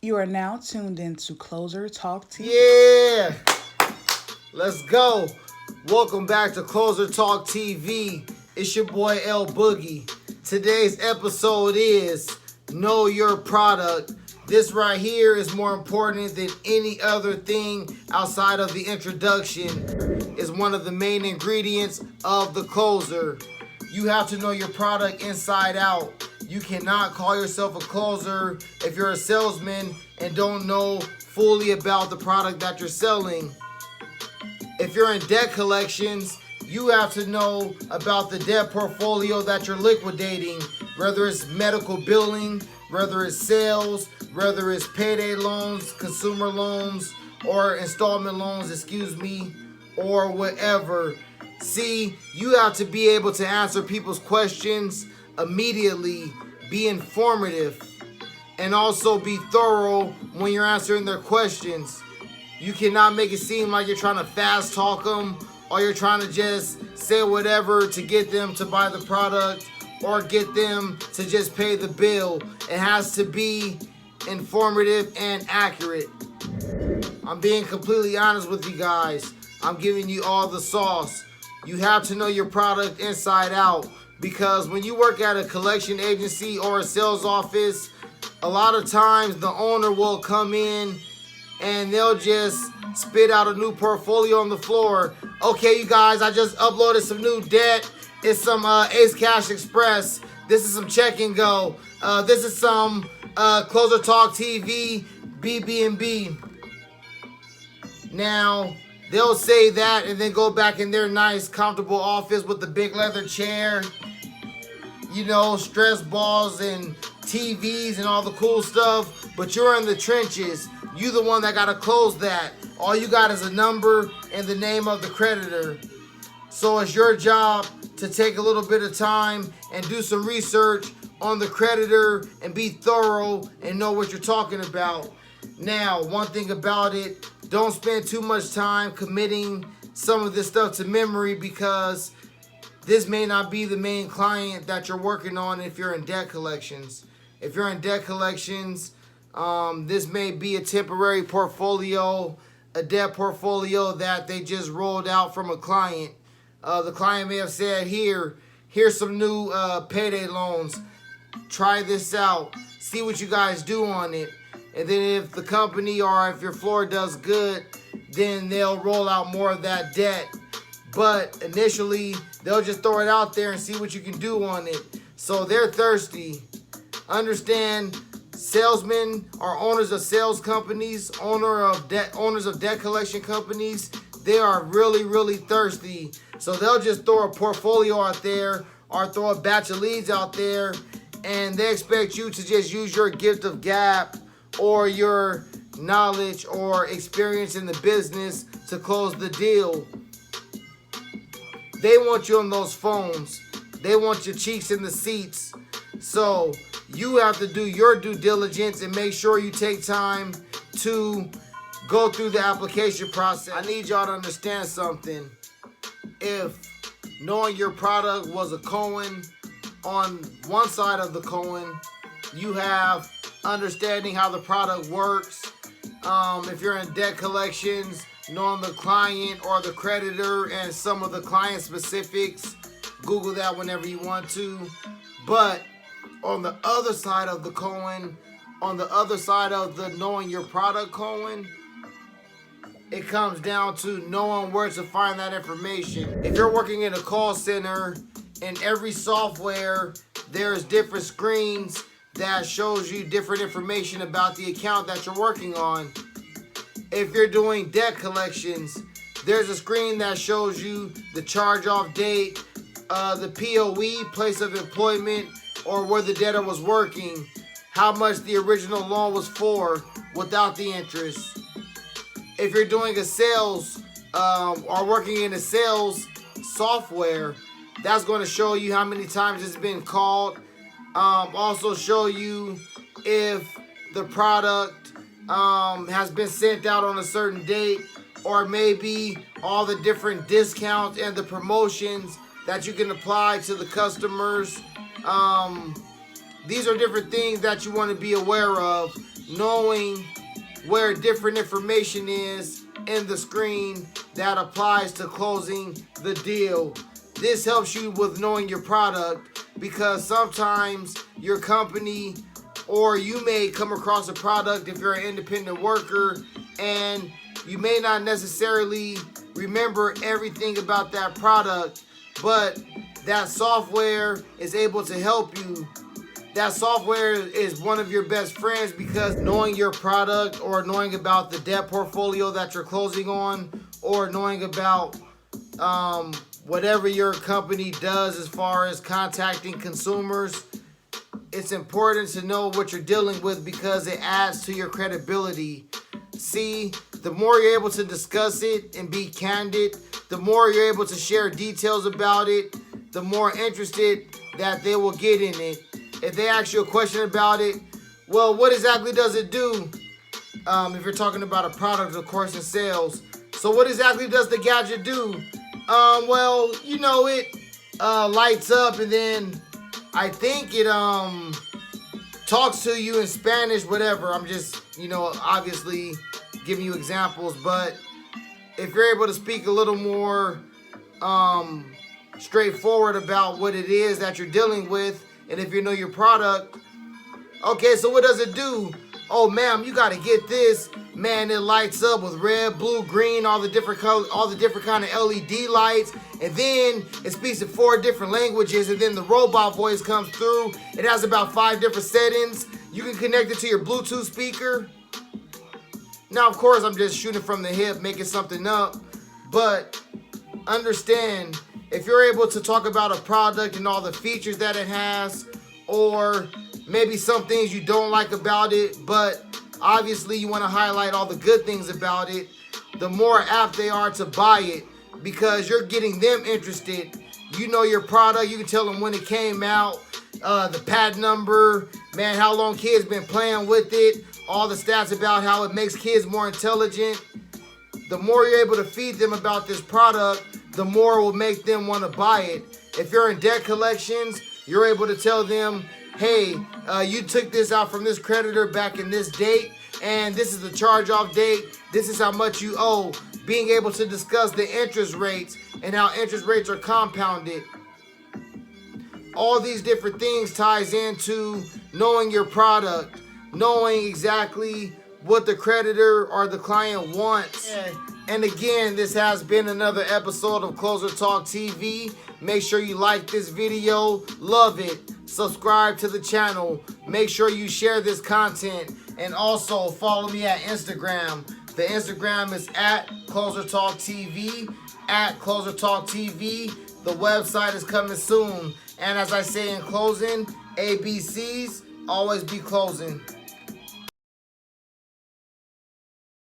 You are now tuned into Closer Talk TV. Yeah, let's go. Welcome back to Closer Talk TV. It's your boy L.Boogie. Today's episode is Know Your Product. This right here is more important than any other thing outside of the introduction. It's one of the main ingredients of the closer. You have to know your product inside out. You cannot call yourself a closer if you're a salesman and don't know fully about the product that you're selling. If you're in debt collections, you have to know about the debt portfolio that you're liquidating, whether it's medical billing, whether it's sales, whether it's payday loans, consumer loans, or installment loans, or whatever. See, you have to be able to answer people's questions immediately, be informative, and also be thorough when you're answering their questions. You cannot make it seem like you're trying to fast talk them or you're trying to just say whatever to get them to buy the product or get them to just pay the bill. It has to be informative and accurate. I'm being completely honest with you guys. I'm giving you all the sauce. You have to know your product inside out, because when you work at a collection agency or a sales office, a lot of times the owner will come in and they'll just spit out a new portfolio on the floor. Okay, you guys, I just uploaded some new debt. It's some Ace Cash Express. This is some Check and Go. This is some Closer Talk TV, BB&B. Now, they'll say that and then go back in their nice, comfortable office with the big leather chair, stress balls and TVs and all the cool stuff, but you're in the trenches. You the one that gotta close that. All you got is a number and the name of the creditor. So it's your job to take a little bit of time and do some research on the creditor and be thorough and know what you're talking about. Now, one thing about it, don't spend too much time committing some of this stuff to memory, because this may not be the main client that you're working on if you're in debt collections. If you're in debt collections, this may be a temporary portfolio, a debt portfolio that they just rolled out from a client. The client may have said, here's some new payday loans. Try this out. See what you guys do on it. And then if the company or if your floor does good, then they'll roll out more of that debt. But initially, they'll just throw it out there and see what you can do on it. So they're thirsty. Understand, salesmen are owners of sales companies, owners of debt collection companies. They are really, really thirsty. So they'll just throw a portfolio out there or throw a batch of leads out there, and they expect you to just use your gift of gab or your knowledge or experience in the business to close the deal. They want you on those phones. They want your cheeks in the seats. So you have to do your due diligence and make sure you take time to go through the application process. I need y'all to understand something. If knowing your product was a coin, on one side of the coin, you have understanding how the product works. If you're in debt collections, knowing the client or the creditor and some of the client specifics, Google that whenever you want to. But on the other side of the coin, on the other side of the knowing your product coin, it comes down to knowing where to find that information. If you're working in a call center, in every software, there's different screens that shows you different information about the account that you're working on. If you're doing debt collections, there's a screen that shows you the charge-off date, the POE, place of employment, or where the debtor was working, how much the original loan was for without the interest. If you're doing a sales or working in a sales software, that's going to show you how many times it's been called. Also show you if the product has been sent out on a certain date, or maybe all the different discounts and the promotions that you can apply to the customers. These are different things that you want to be aware of. knowing where different information is in the screen that applies to closing the deal. This helps you with knowing your product, because sometimes your company or you may come across a product if you're an independent worker and you may not necessarily remember everything about that product, but that software is able to help you. That software is one of your best friends, because knowing your product or knowing about the debt portfolio that you're closing on, or knowing about whatever your company does as far as contacting consumers, it's important to know what you're dealing with, because it adds to your credibility. See, the more you're able to discuss it and be candid, the more you're able to share details about it, the more interested that they will get in it. If they ask you a question about it, well, what exactly does it do? If you're talking about a product, of course, in sales. So what exactly does the gadget do? Well, you know, it lights up, and then I think it talks to you in Spanish, whatever. I'm just, obviously giving you examples, but if you're able to speak a little more straightforward about what it is that you're dealing with, and if you know your product, okay, so what does it do? Oh, ma'am, you got to get this. Man, it lights up with red, blue, green, all the different colors, all the different kind of LED lights. And then it speaks in 4 different languages. And then the robot voice comes through. It has about 5 different settings. You can connect it to your Bluetooth speaker. Now, of course, I'm just shooting from the hip, making something up. But understand, if you're able to talk about a product and all the features that it has, or maybe some things you don't like about it, but obviously you want to highlight all the good things about it, the more apt they are to buy it, because you're getting them interested. You know your product, you can tell them when it came out, the pad number, man, how long kids been playing with it, all the stats about how it makes kids more intelligent. The more you're able to feed them about this product, the more it will make them want to buy it. If you're in debt collections, you're able to tell them, hey, you took this out from this creditor back in this date, and this is the charge-off date. This is how much you owe. Being able to discuss the interest rates and how interest rates are compounded. All these different things ties into knowing your product, knowing exactly what the creditor or the client wants. And again, this has been another episode of Closer Talk TV. Make sure you like this video, love it, subscribe to the channel, make sure you share this content, and also follow me at Instagram. The Instagram is at Closer Talk TV, at Closer Talk TV. The website is coming soon. And as I say in closing, ABCs, always be closing.